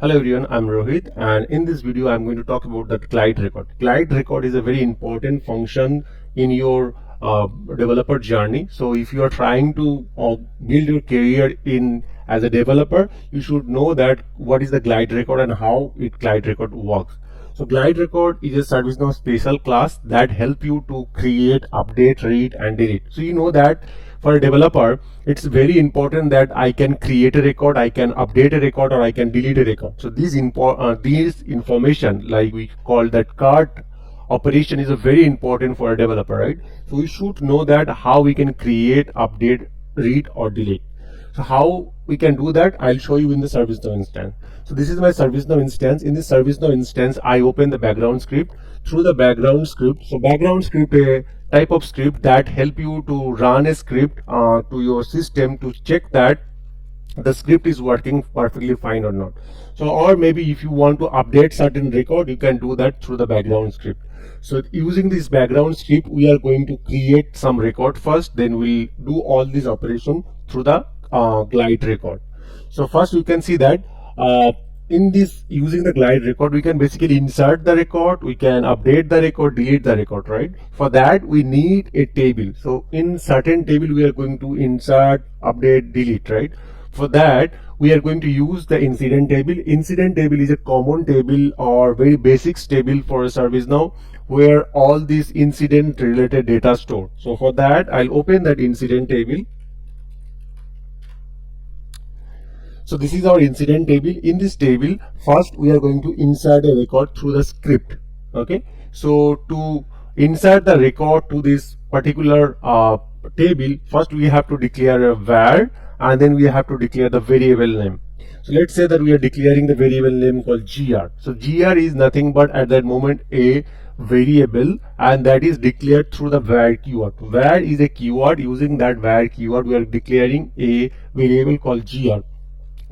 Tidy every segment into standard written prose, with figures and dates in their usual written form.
Hello everyone, I'm Rohit, and in this video I'm going to talk about the glide record. Glide record is a very important function in your developer journey. So if you are trying to build your career in as a developer, you should know that what is the glide record and how glide record works. So glide record is a ServiceNow special class that help you to create, update, read and delete. So you know that for a developer, it's very important that I can create a record, I can update a record, or I can delete a record. So these information, like we call that cart operation, is a very important for a developer, right? So we should know that how we can create, update, read or delete. So how we can do that, I'll show you in the ServiceNow instance. So this is my ServiceNow instance. In this ServiceNow instance, I open the background script. Through the background script, so background script a type of script that help you to run a script to your system to check that the script is working perfectly fine or not. So or maybe if you want to update certain record, you can do that through the background script. So using this background script, we are going to create some record first, then we'll do all this operation through the glide record. So first you can see that in this, using the glide record, we can basically insert the record, we can update the record, delete the record, right? For that we need a table. So in certain table we are going to insert, update, delete, right? For that we are going to use the incident table. Incident table is a common table or very basics table for a ServiceNow where all these incident related data store. So for that I'll open that incident table. So this is our incident table. In this table, first we are going to insert a record through the script. Okay. So to insert the record to this particular table, first we have to declare a var, and then we have to declare the variable name. So let's say that we are declaring the variable name called gr. So gr is nothing but at that moment a variable, and that is declared through the var keyword. Var is a keyword. Using that var keyword, we are declaring a variable called gr.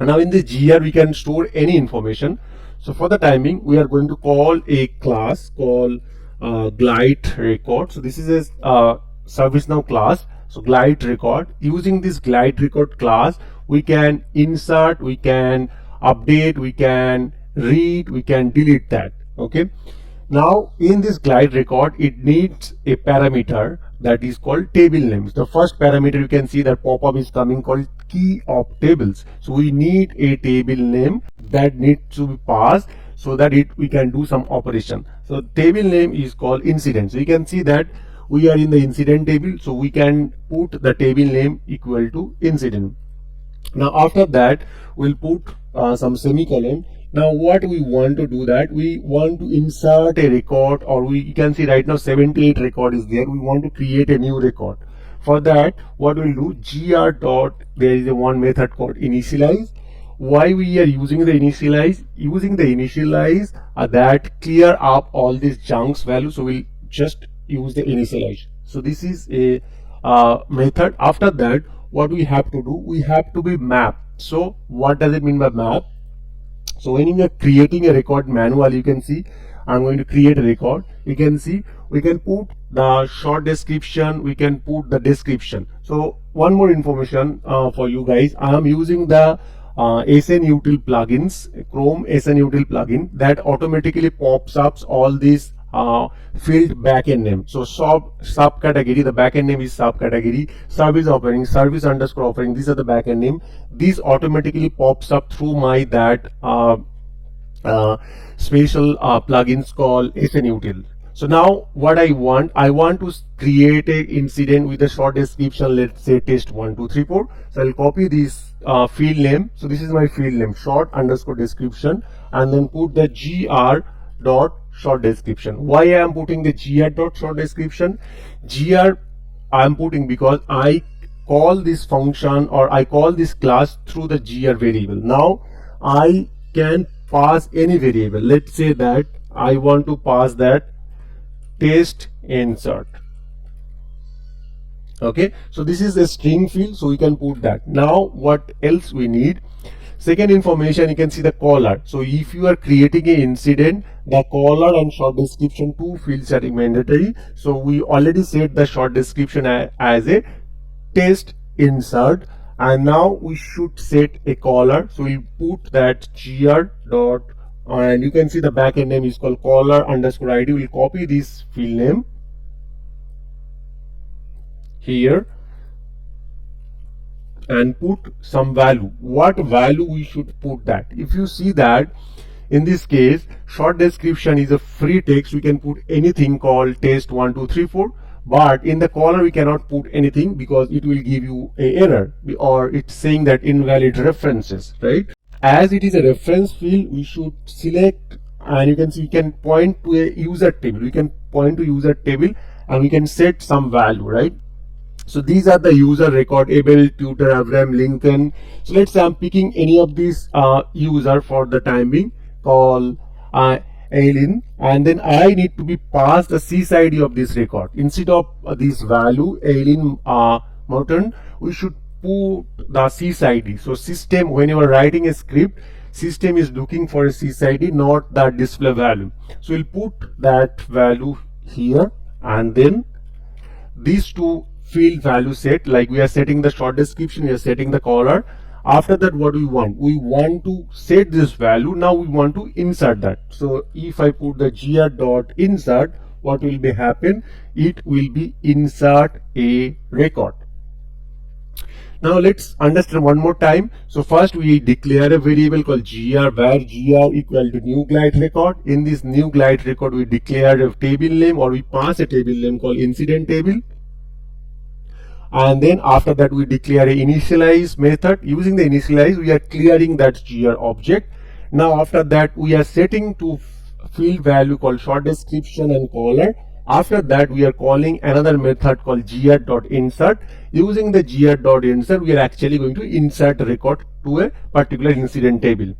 Now in this gr we can store any information. So for the timing, we are going to call a class called glide record. So this is a ServiceNow class. So glide record. Using this glide record class, we can insert, we can update, we can read, we can delete that. Okay. Now in this glide record, it needs a parameter that is called table names. The first parameter, you can see that pop-up is coming, called key of tables. So we need a table name that needs to be passed so that we can do some operation. So table name is called incident. So you can see that we are in the incident table, so we can put the table name equal to incident. Now after that, we'll put some semicolon. Now what we want to do, that we want to insert a record, or you can see right now 78 record is there. We want to create a new record. For that, what we'll do, gr dot, there is a one method called initialize. Why we are using the initialize? Using the initialize that clear up all these chunks values. So we'll just use the initialize. So this is a method. After that, what we have to do, we have to be mapped. So what does it mean by map? So when you are creating a record manually, you can see I'm going to create a record. You can see we can put the short description, we can put the description. So one more information for you guys, I am using the SNUtil plugins, Chrome SNUtil plugin that automatically pops up all these field backend name. So subcategory, the backend name is subcategory, service offering, service underscore offering, these are the backend name. This automatically pops up through my that special plugins called SNUtil. So now what I want to create a incident with a short description, let's say test 1 2 3 4. So I'll copy this field name. So this is my field name, short underscore description, and then put the gr dot short description. Why I am putting the gr dot short description? Gr I am putting because I call this function, or I call this class through the gr variable. Now I can pass any variable. Let's say that I want to pass that test insert. Okay, so this is a string field, so we can put that. Now what else we need? Second information, you can see the caller. So if you are creating an incident, the caller and short description, two fields are mandatory. So we already set the short description as a test insert, and now we should set a caller. So we'll put that gr dot, and you can see the backend name is called caller underscore id. We'll copy this field name here and put some value. What value we should put that? If you see that in this case, short description is a free text. We can put anything called test 1 2 3 4, but in the caller we cannot put anything because it will give you a error, or it's saying that invalid references, right? As it is a reference field, we should select, and you can see we can point to a user table. We can point to user table and we can set some value, right? So these are the user record: Abel, Tutor, Abraham, Lincoln. So let's say I'm picking any of these user for the time being, call Aileen, and then I need to be passed the sys of this record. Instead of this value Aileen Morton, we should put the sys. So system, when you are writing a script, system is looking for a sys, not the display value. So we'll put that value here, and then these two field value set, like we are setting the short description, we are setting the caller. After that, what we want to set this value. Now we want to insert that. So if I put the gr dot insert, what will be happen? It will be insert a record. Now let's understand one more time. So first we declare a variable called gr, where gr equal to new glide record. In this new glide record, we declare a table name, or we pass a table name called incident table. And then after that, we declare a initialize method. Using the initialize, we are clearing that gr object. Now after that, we are setting to field value called short description and caller. After that, we are calling another method called gr.insert. Using the gr.insert, we are actually going to insert a record to a particular incident table.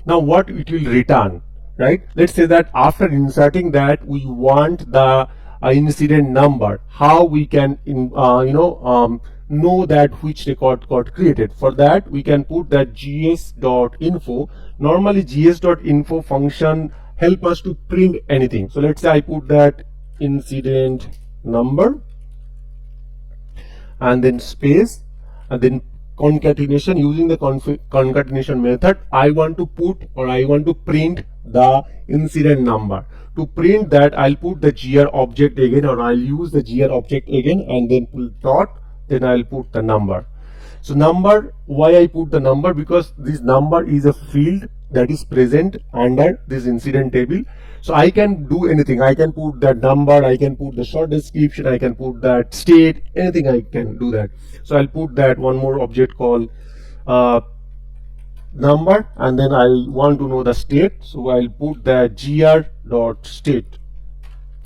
Now what it will return, right? Let's say that after inserting that, we want the incident number. How we can know that which record got created? For that, we can put that gs.info. Normally gs.info function help us to print anything. So let's say I put that incident number and then space and then concatenation. Using the concatenation method, I want to put, or I want to print the incident number. To print that, I'll put the gr object again, or I'll use the gr object again and then put dot, then I'll put the number. So number, why I put the number? Because this number is a field that is present under this incident table. So I can do anything. I can put that number, I can put the short description, I can put that state, anything I can do that. So I'll put that one more object called number, and then I want to know the state. So I'll put the gr.state.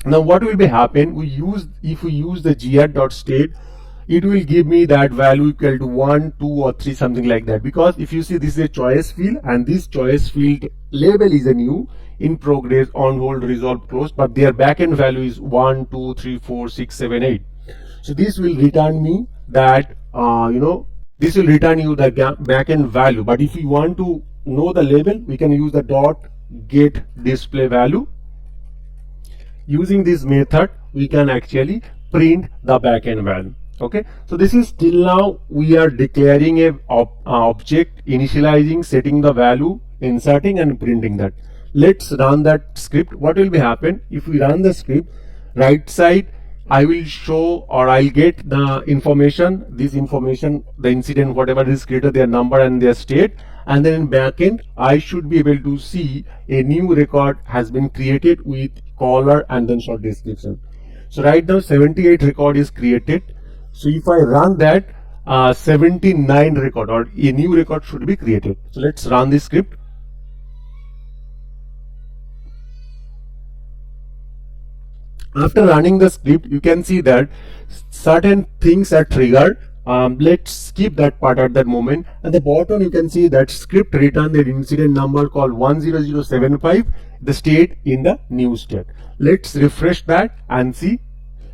Now what will be happen? If we use the gr.state, it will give me that value equal to 1, 2 or 3, something like that. Because if you see, this is a choice field, and this choice field label is a new, in progress, on hold, resolved, closed, but their backend value is 1, 2, 3, 4, 6, 7, 8. So this will return me that this will return you the backend value. But if you want to know the label, we can use the dot get display value. Using this method, we can actually print the backend value. Okay, so this is till now we are declaring a object, initializing, setting the value, inserting and printing that. Let's run that script. What will be happen? If we run the script, right side I will show, or I'll get the information, this information, the incident, whatever is created, their number and their state, and then in backend I should be able to see a new record has been created with caller and then short description. So right now 78 record is created. So if I run that, 79 record or a new record should be created. So let's run this script. After running the script, you can see that certain things are triggered. Let's skip that part at that moment. At the bottom, you can see that script return the incident number called 10075, the state in the new state. Let's refresh that and see.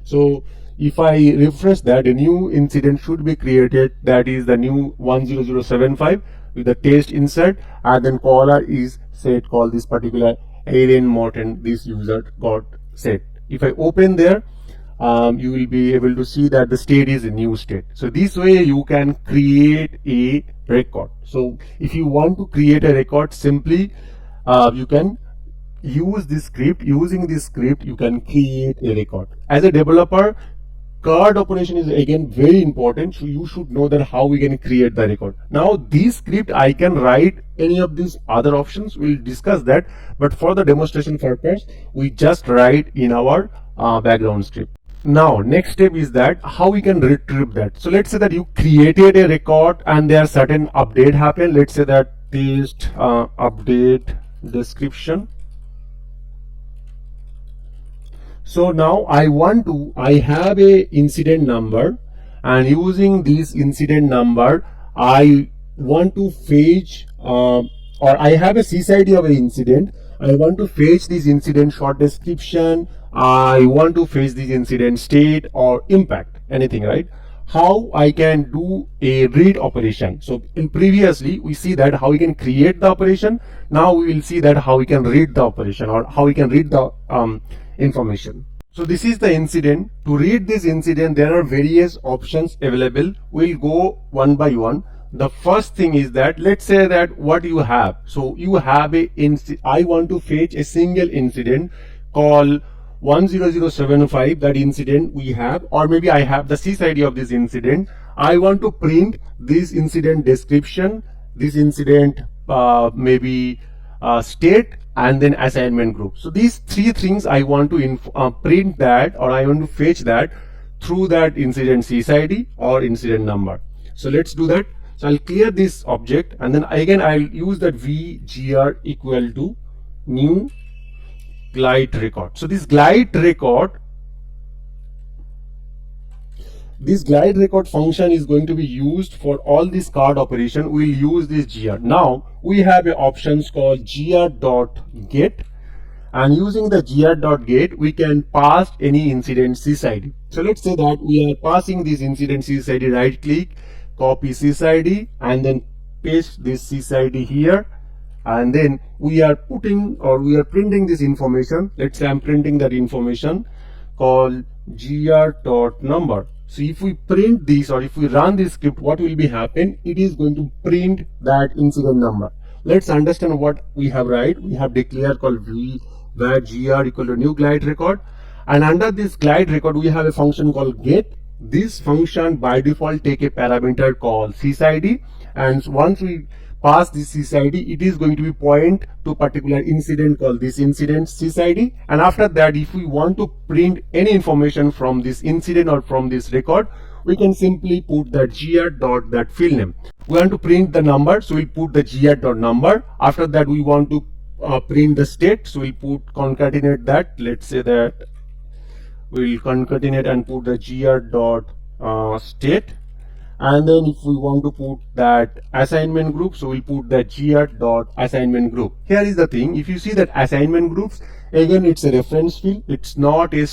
So if I refresh that, a new incident should be created. That is the new 10075 with the test insert, and then caller is set, call this particular Aaron Morton, this user got set. If I open there, you will be able to see that the state is a new state. So this way you can create a record. So if you want to create a record, simply you can use this script. Using this script you can create a record. As a developer, card operation is again very important, so you should know that how we can create the record. Now this script I can write any of these other options, we'll discuss that, but for the demonstration purpose we just write in our background script. Now next step is that how we can retrieve that. So let's say that you created a record and there are certain update happen. Let's say that test update description. So now I have a incident number, and using this incident number I want to fetch or I have a sysID of an incident. I want to fetch this incident short description. I want to fetch this incident state or impact, anything, right? How I can do a read operation. So in previously we see that how we can create the operation. Now we will see that how we can read the operation or how we can read the information. So this is the incident. To read this incident there are various options available. We'll go one by one. The first thing is that let's say that what you have. So you have I want to fetch a single incident called 10075. That incident we have, or maybe I have the sysID of this incident. I want to print this incident description, this incident maybe state, and then assignment group. So these three things I want to print that, or I want to fetch that through that incident sysID or incident number. So let's do that. So I'll clear this object, and then again I'll use that vgr equal to new glide record. So this glide record function is going to be used for all this card operation. We'll use this gr. Now we have a options called gr.get, and using the gr.get we can pass any incident sysID. So let's say that we are passing this incident sysID. Right click, copy sysID, and then paste this sysID here, and then we are putting or we are printing this information. Let's say I'm printing that information called gr.number. So if we print this or if we run this script, what will be happen? It is going to print that incident number. Let's understand what we have. Right, we have declared called var gr equal to new glide record, and under this glide record we have a function called get. This function by default take a parameter called sysID, and once we pass this sysID, it is going to be point to particular incident called this incident sysID. And after that, if we want to print any information from this incident or from this record, we can simply put the gr.that field name. We want to print the number, so we'll put the gr.number. After that, we want to print the state, so we'll put concatenate that. Let's say that we'll concatenate and put the gr.state. And then if we want to put that assignment group, so we'll put the gr.assignment group. Here is the thing, if you see that assignment groups, again it's a reference field. It's not a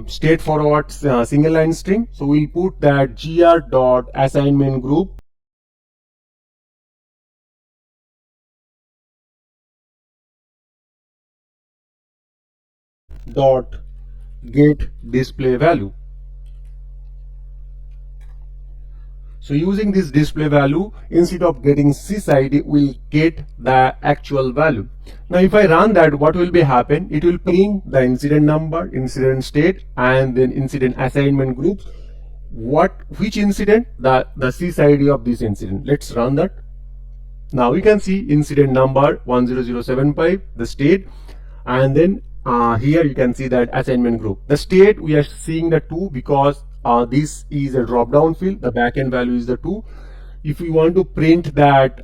straightforward single line string. So we'll put that gr.assignment group dot get display value. So using this display value, instead of getting sysID, we'll get the actual value. Now if I run that, what will be happen? It will print the incident number, incident state, and then incident assignment groups. Which incident? The sysID of this incident. Let's run that. Now we can see incident number 10075, the state, and then here you can see that assignment group. The state we are seeing the 2 because this is a drop down field. The backend value is the 2. If we want to print that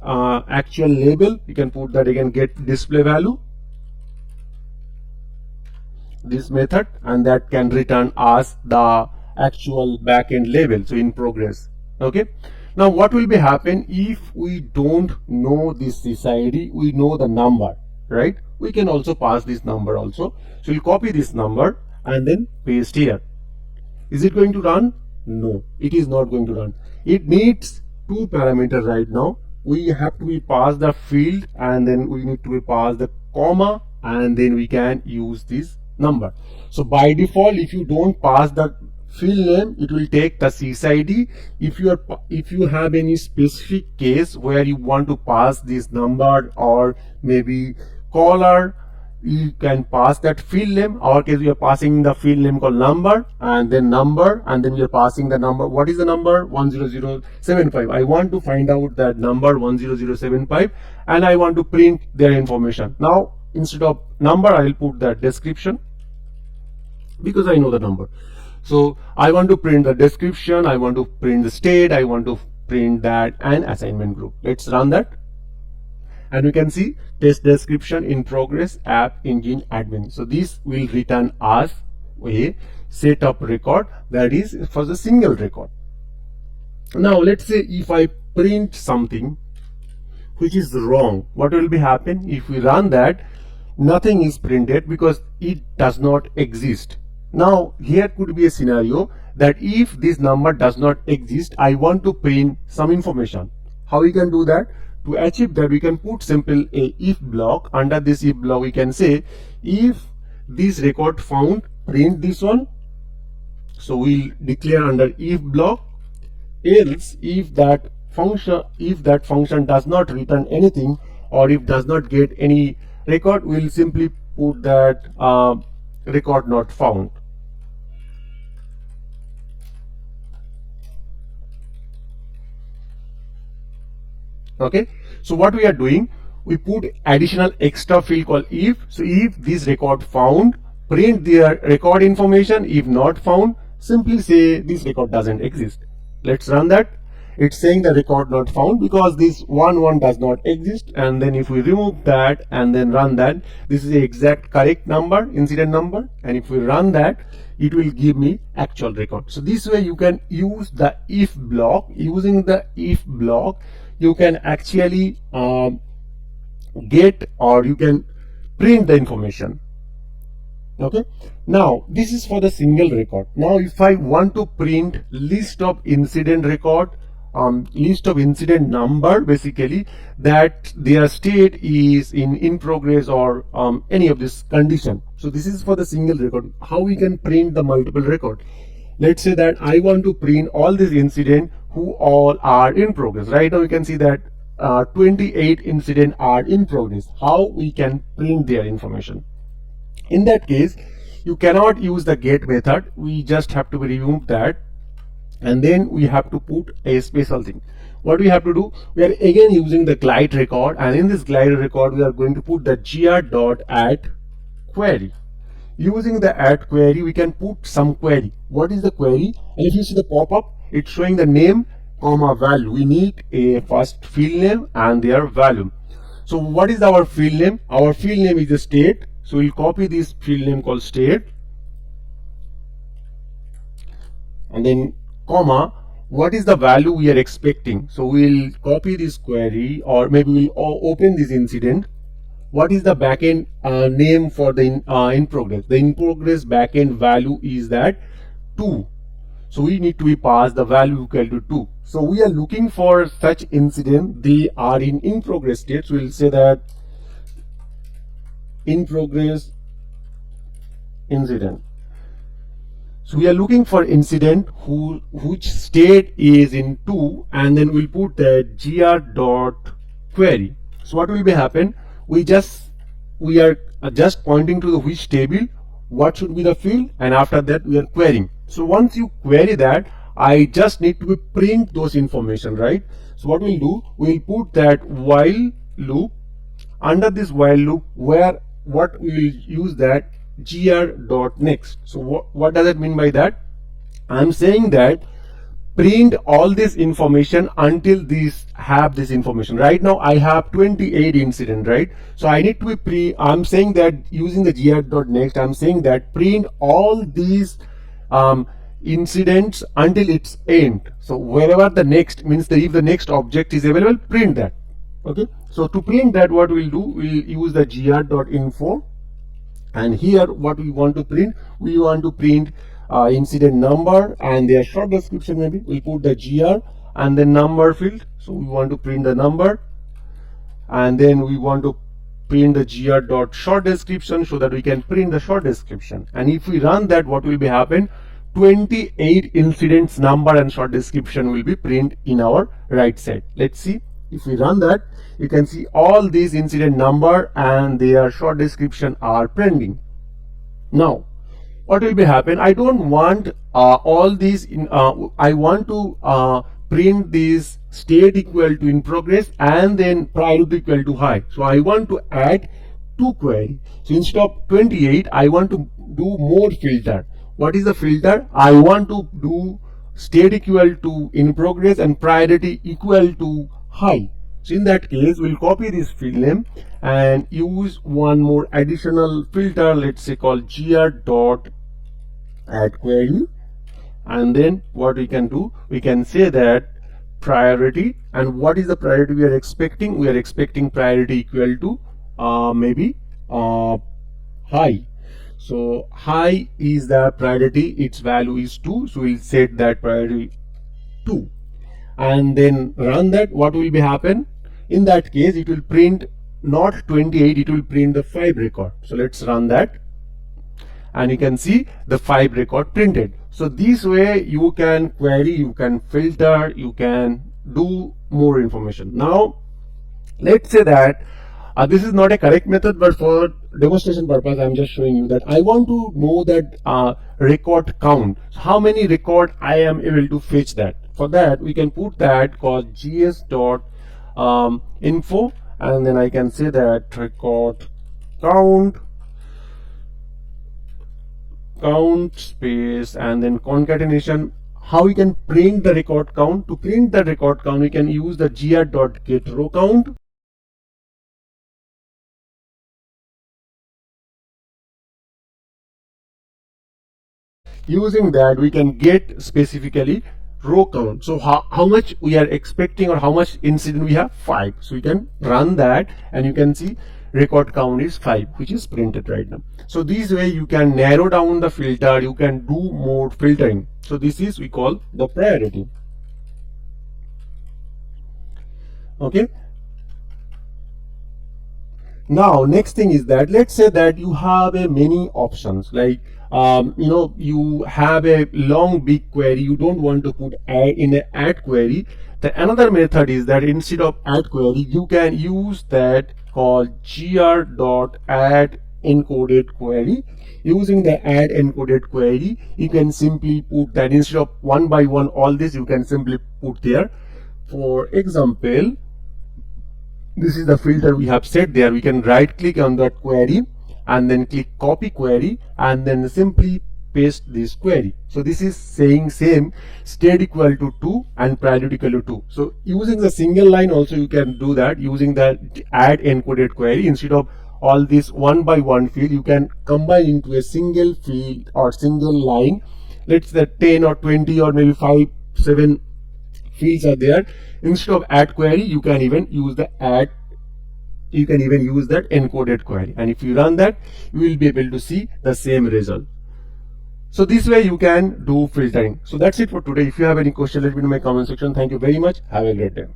actual label, you can put that again get display value, this method, and that can return us the actual backend label, so in progress. Okay. Now what will be happen if we don't know this sysID? We know the number, right? We can also pass this number also. So we'll copy this number and then paste here. Is it going to run? No, it is not going to run. It needs 2 parameters right now. We have to be pass the field, and then we need to be pass the comma and then we can use this number. So by default, if you don't pass the field name, it will take the CSID. If you have any specific case where you want to pass this number or maybe caller, you can pass that field name. Our case, we are passing the field name called number, and then we are passing the number. What is the number? 10075. I want to find out that number 10075, and I want to print their information. Now instead of number, I will put that description because I know the number. So I want to print the description, I want to print the state, I want to print that and assignment group. Let's run that. And you can see test description in progress, app engine admin. So this will return us a setup record that is for the single record. Now let's say if I print something which is wrong, what will be happen? If we run that, nothing is printed because it does not exist. Now here could be a scenario that if this number does not exist, I want to print some information. How we can do that? To achieve that, we can put simple a if block. Under this if block, we can say if this record found, print this one. So we'll declare under if block. Else, if that function does not return anything, or if does not get any record, we'll simply put that record not found. Okay, so what we are doing, we put additional extra field called if. So if this record found, print their record information. If not found, simply say this record doesn't exist. Let's run that. It's saying the record not found because this 1 does not exist. And then if we remove that and then run that, this is the exact correct number, incident number. And if we run that, it will give me actual record. So this way you can use the if block. Using the if block, you can actually get, or you can print the information. Okay, now this is for the single record. Now if I want to print list of incident record, list of incident number, basically that their state is in progress or any of this condition. So this is for the single record. How we can print the multiple record? Let's say that I want to print all these incident who all are in progress. Right now you can see that 28 incidents are in progress. How we can print their information? In that case, you cannot use the get method. We just have to remove that, and then we have to put a special thing. What we have to do, we are again using the glide record, and in this glide record we are going to put the gr.add query. Using the add query, we can put some query. What is the query? And if you see the pop-up, it's showing the name comma value. We need a first field name and their value. So what is our field name? Our field name is the state. So we'll copy this field name called state, and then comma, what is the value we are expecting? So we'll copy this query, or maybe we'll open this incident. What is the backend name for the in progress? The in progress backend value is that 2. So we need to be passed the value equal to 2. So we are looking for such incident. They are in progress state. So we'll say that in progress incident. So we are looking for incident which state is in 2, and then we'll put that gr.query. So what will be happen? We are just pointing to the which table, what should be the field, and after that we are querying. So once you query that, I just need to print those information, right? So what we'll do, we'll put that while loop. Under this while loop, what we will use that gr.next. So what does it mean by that? I'm saying that print all this information until these have this information. Right now I have 28 incident, right? So I need to I'm saying that using the gr.next, I'm saying that print all these incidents until its end. So wherever the next means, if the next object is available, print that. Okay, so to print that, what we'll do, we'll use the gr.info, and here what we want to print, we want to print incident number and their short description. Maybe we'll put the gr and then number field. So we want to print the number, and then we want to print the gr.short description so that we can print the short description. And if we run that, what will be happen? 28 incidents number and short description will be print in our right side. Let's see. If we run that, you can see all these incident number and their short description are printing. Now, what will be happen? I don't want all these in. I want to print this state equal to in progress and then priority equal to high. So I want to add two query. So instead of 28, I want to do more filter. What is the filter? I want to do state equal to in progress and priority equal to high. So in that case, we'll copy this field name and use one more additional filter, let's say called gr.add query. And then what we can do, we can say that priority, and what is the priority we are expecting? We are expecting priority equal to maybe high. So high is the priority, its value is 2, so we'll set that priority 2 and then run that. What will be happen? In that case, it will print not 28, it will print the 5 record. So let's run that and you can see the 5 record printed. So this way you can query, you can filter, you can do more information. Now let's say that this is not a correct method, but for demonstration purpose, I'm just showing you that I want to know that record count. So how many record I am able to fetch that. For that, we can put that called gs.info and then I can say that record count space and then concatenation. How we can print the record count? To print the record count, we can use the gr.getRowCount. Using that, we can get specifically row count. So how much we are expecting or how much incident we have? 5. So we can run that and you can see record count is 5, which is printed right now. So this way you can narrow down the filter, you can do more filtering. So this is we call the priority. Okay. Now next thing is that let's say that you have a many options, like you have a long big query, you don't want to put in a add query. The another method is that instead of add query, you can use that called gr.add encoded query. Using the add encoded query, you can simply put that instead of one by one all this, you can simply put there. For example, this is the filter we have set there. We can right click on that query and then click copy query and then simply paste this query. So this is saying same state equal to 2 and priority equal to 2. So using the single line also you can do that using the add encoded query. Instead of all this one by one field, you can combine into a single field or single line. Let's say 10 or 20 or maybe 5, 7 fields are there. Instead of add query, you can even use the add, you can even use that encoded query, and if you run that, you will be able to see the same result. So this way you can do filtering. So that's it for today. If you have any question, let me know in my comment section. Thank you very much. Have a great day.